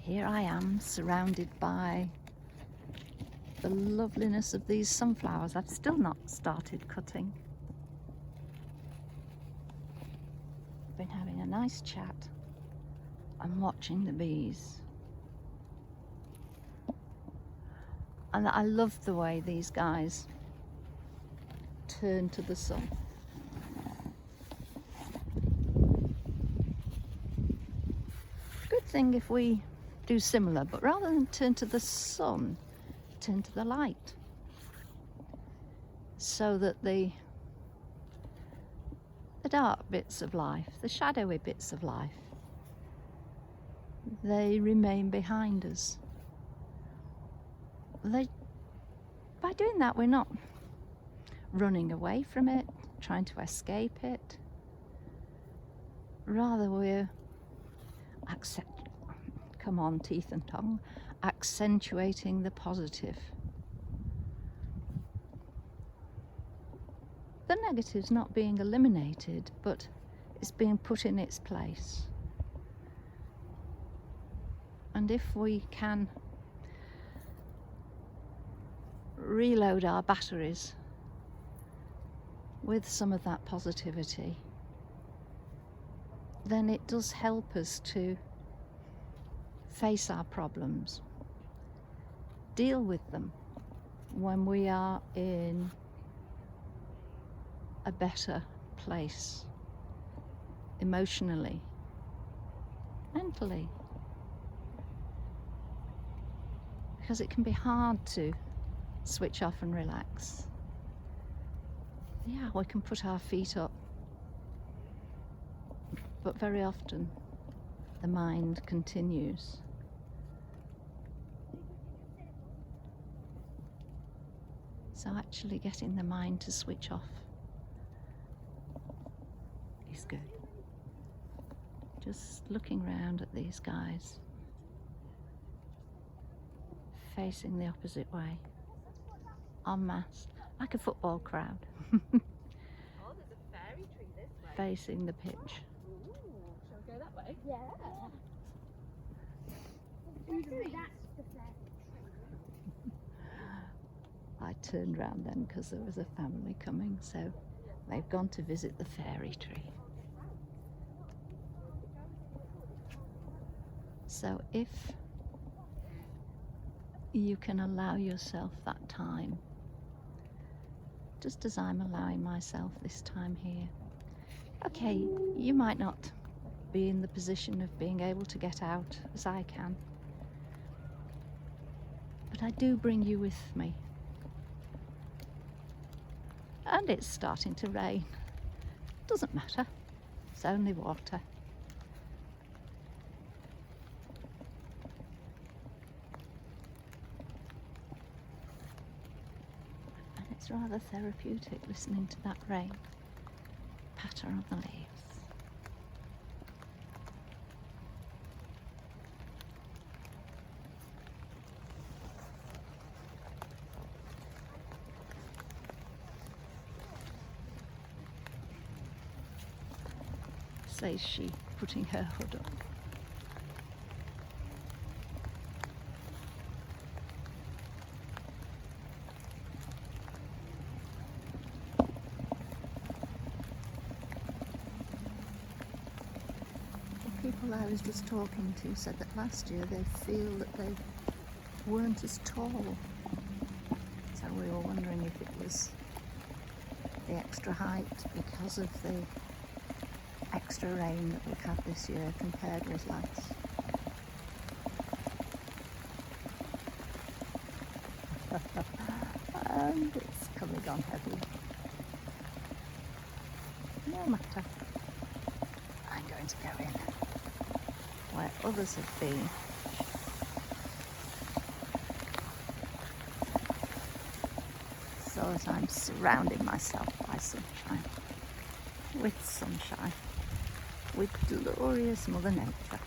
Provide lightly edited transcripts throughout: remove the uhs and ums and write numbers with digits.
Here I am, surrounded by the loveliness of these sunflowers. I've still not started cutting. Been having a nice chat and watching the bees. And I love the way these guys turn to the sun. Good thing if we do similar, but rather than turn to the sun, turn to the light, so that the dark bits of life, the shadowy bits of life, they remain behind us. By doing that, we're not running away from it, trying to escape it. Rather, we're teeth and tongue, accentuating the positive. The negative's not being eliminated, but it's being put in its place. And if we can reload our batteries with some of that positivity, then it does help us to face our problems, deal with them when we are in a better place emotionally, mentally. Because it can be hard to switch off and relax. Yeah, we can put our feet up, but very often the mind continues. So actually getting the mind to switch off is good. Just looking round at these guys, facing the opposite way, en masse, like a football crowd. Oh, there's a fairy tree this way. Facing the pitch. Ooh, shall we go that way? Yeah. That's the fairy. I turned round then because there was a family coming, so they've gone to visit the fairy tree. So if you can allow yourself that time, just as I'm allowing myself this time here. Okay, you might not be in the position of being able to get out as I can, but I do bring you with me. And it's starting to rain. Doesn't matter, it's only water. And it's rather therapeutic listening to that rain patter on the leaves. Says she, putting her hood up. The people I was just talking to said that last year they feel that they weren't as tall. So we were wondering if it was the extra height because of the extra rain that we've had this year compared with last. And it's coming on heavy. No matter. I'm going to go in where others have been. So that I'm surrounding myself by sunshine. With sunshine. With glorious Mother Nature.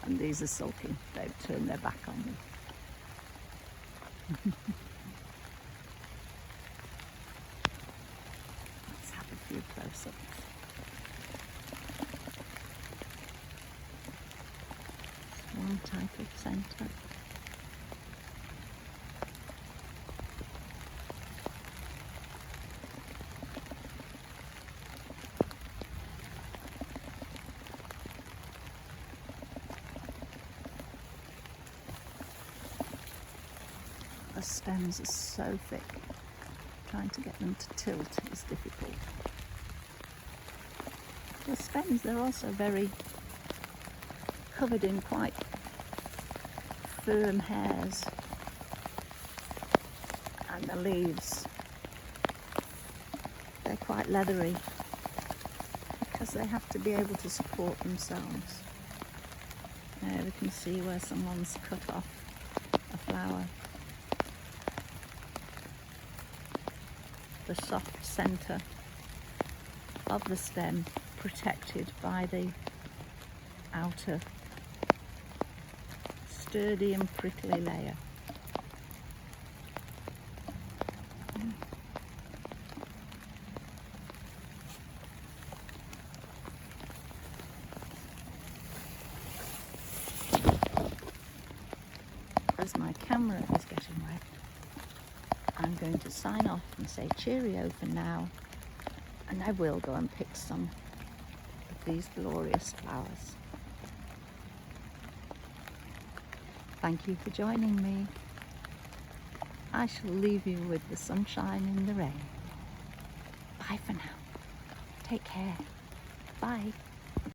And these are sulking. They've turned their back on me. Let's have a few close-ups. One type of centre. The stems are so thick, trying to get them to tilt is difficult. The stems, they're also very covered in quite firm hairs, and the leaves, they're quite leathery because they have to be able to support themselves. There we can see where someone's cut off a flower. The soft centre of the stem protected by the outer sturdy and prickly layer. As my camera is getting wet, I'm going to sign off and say cheerio for now, and I will go and pick some of these glorious flowers. Thank you for joining me. I shall leave you with the sunshine and the rain. Bye for now. Take care. Bye.